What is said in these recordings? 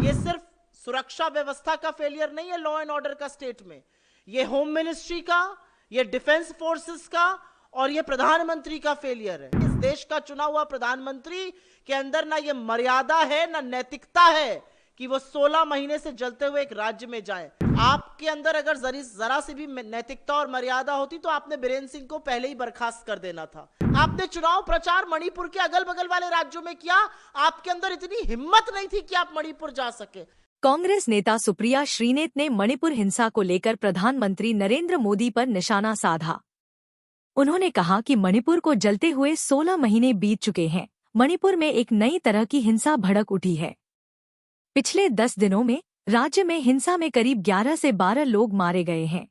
ये सिर्फ सुरक्षा व्यवस्था का फेलियर नहीं है लॉ एंड ऑर्डर का स्टेट में, ये होम मिनिस्ट्री का, ये डिफेंस फोर्सेस का और ये प्रधानमंत्री का फेलियर है। इस देश का चुना हुआ प्रधानमंत्री के अंदर ना ये मर्यादा है ना नैतिकता है कि वो 16 महीने से जलते हुए एक राज्य में जाए। आपके अंदर अगर जरा सी भी नैतिकता और मर्यादा होती तो आपने बीरेंद्र सिंह को पहले ही बर्खास्त कर देना था। आपने चुनाव प्रचार मणिपुर के अगल बगल वाले राज्यों में किया, आपके अंदर इतनी हिम्मत नहीं थी कि आप मणिपुर जा सके। कांग्रेस नेता सुप्रिया श्रीनेत ने मणिपुर हिंसा को लेकर प्रधानमंत्री नरेंद्र मोदी पर निशाना साधा। उन्होंने कहा कि मणिपुर को जलते हुए 16 महीने बीत चुके हैं। मणिपुर में एक नई तरह की हिंसा भड़क उठी है। पिछले 10 दिनों में राज्य में हिंसा में करीब 11 से 12 लोग मारे गए हैं।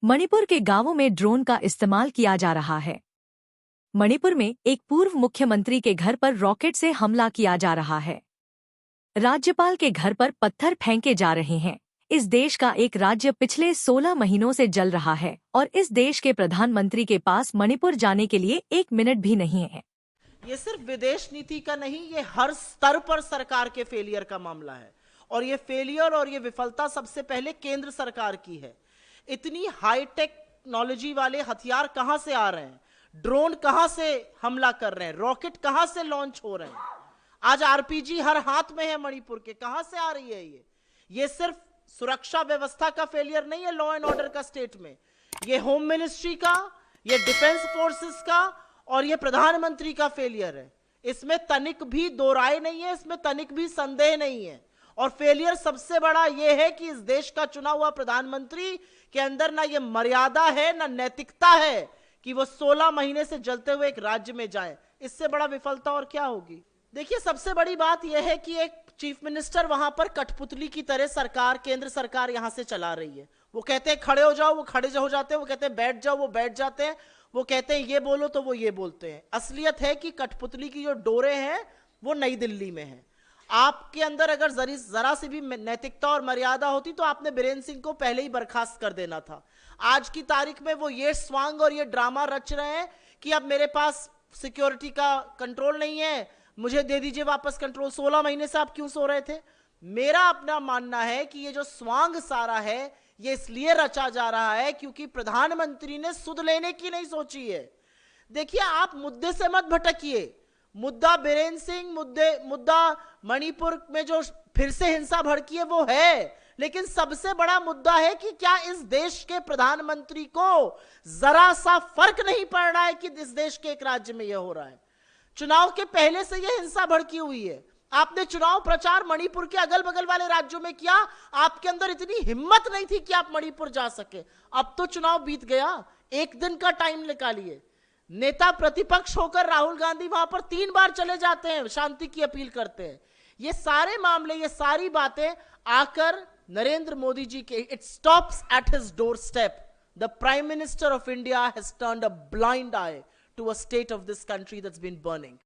मणिपुर के गांवों में ड्रोन का इस्तेमाल किया जा रहा है। मणिपुर में एक पूर्व मुख्यमंत्री के घर पर रॉकेट से हमला किया जा रहा है। राज्यपाल के घर पर पत्थर फेंके जा रहे हैं। इस देश का एक राज्य पिछले 16 महीनों से जल रहा है और इस देश के प्रधानमंत्री के पास मणिपुर जाने के लिए 1 मिनट भी नहीं है। ये सिर्फ विदेश नीति का नहीं, ये हर स्तर पर सरकार के फेलियर का मामला है और ये फेलियर और ये विफलता सबसे पहले केंद्र सरकार की है। इतनी हाई टेक्नोलॉजी वाले हथियार कहां से आ रहे हैं, ड्रोन कहां से हमला कर रहे हैं, रॉकेट कहां से लॉन्च हो रहे हैं। आज आरपीजी हर हाथ में है मणिपुर के, कहां से आ रही है ये सिर्फ सुरक्षा व्यवस्था का फेलियर नहीं है लॉ एंड ऑर्डर का स्टेट में, ये होम मिनिस्ट्री का, ये डिफेंस फोर्सेस का और ये प्रधानमंत्री का फेलियर है। इसमें तनिक भी दो राय नहीं है, इसमें तनिक भी संदेह नहीं है। और फेलियर सबसे बड़ा यह है कि इस देश का चुना हुआ प्रधानमंत्री के अंदर ना ये मर्यादा है ना नैतिकता है कि वो 16 महीने से जलते हुए एक राज्य में जाए। इससे बड़ा विफलता और क्या होगी। देखिए, सबसे बड़ी बात यह है कि एक चीफ मिनिस्टर वहां पर कठपुतली की तरह सरकार, केंद्र सरकार यहां से चला रही है। वो कहते हैं खड़े हो जाओ, वो खड़े हो जाते हैं, वो कहते हैं बैठ जाओ, वो बैठ जाते हैं, वो कहते हैं ये बोलो तो वो ये बोलते हैं। असलियत है कि कठपुतली की जो डोरे हैं वो नई दिल्ली में है। आपके अंदर अगर जरा सी भी नैतिकता और मर्यादा होती तो आपने बीरेंद्र सिंह को पहले ही बर्खास्त कर देना था। आज की तारीख में वो ये स्वांग और ये ड्रामा रच रहे हैं कि अब मेरे पास सिक्योरिटी का कंट्रोल नहीं है, मुझे दे दीजिए वापस कंट्रोल। 16 महीने से आप क्यों सो रहे थे। मेरा अपना मानना है कि ये जो स्वांग सारा है ये इसलिए रचा जा रहा है क्योंकि प्रधानमंत्री ने सुध लेने की नहीं सोची है। देखिए, आप मुद्दे से मत भटकिए। मुद्दा बीरेंद्र सिंह, मुद्दा मणिपुर में जो फिर से हिंसा भड़की है वो है, लेकिन सबसे बड़ा मुद्दा है कि क्या इस देश के प्रधानमंत्री को जरा सा फर्क नहीं पड़ रहा है कि इस देश के एक राज्य में यह हो रहा है। चुनाव के पहले से यह हिंसा भड़की हुई है। आपने चुनाव प्रचार मणिपुर के अगल बगल वाले राज्यों में किया, आपके अंदर इतनी हिम्मत नहीं थी कि आप मणिपुर जा सके। अब तो चुनाव बीत गया, 1 दिन का टाइम निकालिए। नेता प्रतिपक्ष होकर राहुल गांधी वहां पर 3 बार चले जाते हैं, शांति की अपील करते हैं। ये सारे मामले, ये सारी बातें आकर नरेंद्र मोदी जी के, it stops at his door step. The prime minister of India has turned a blind I to a state of this country that's been burning.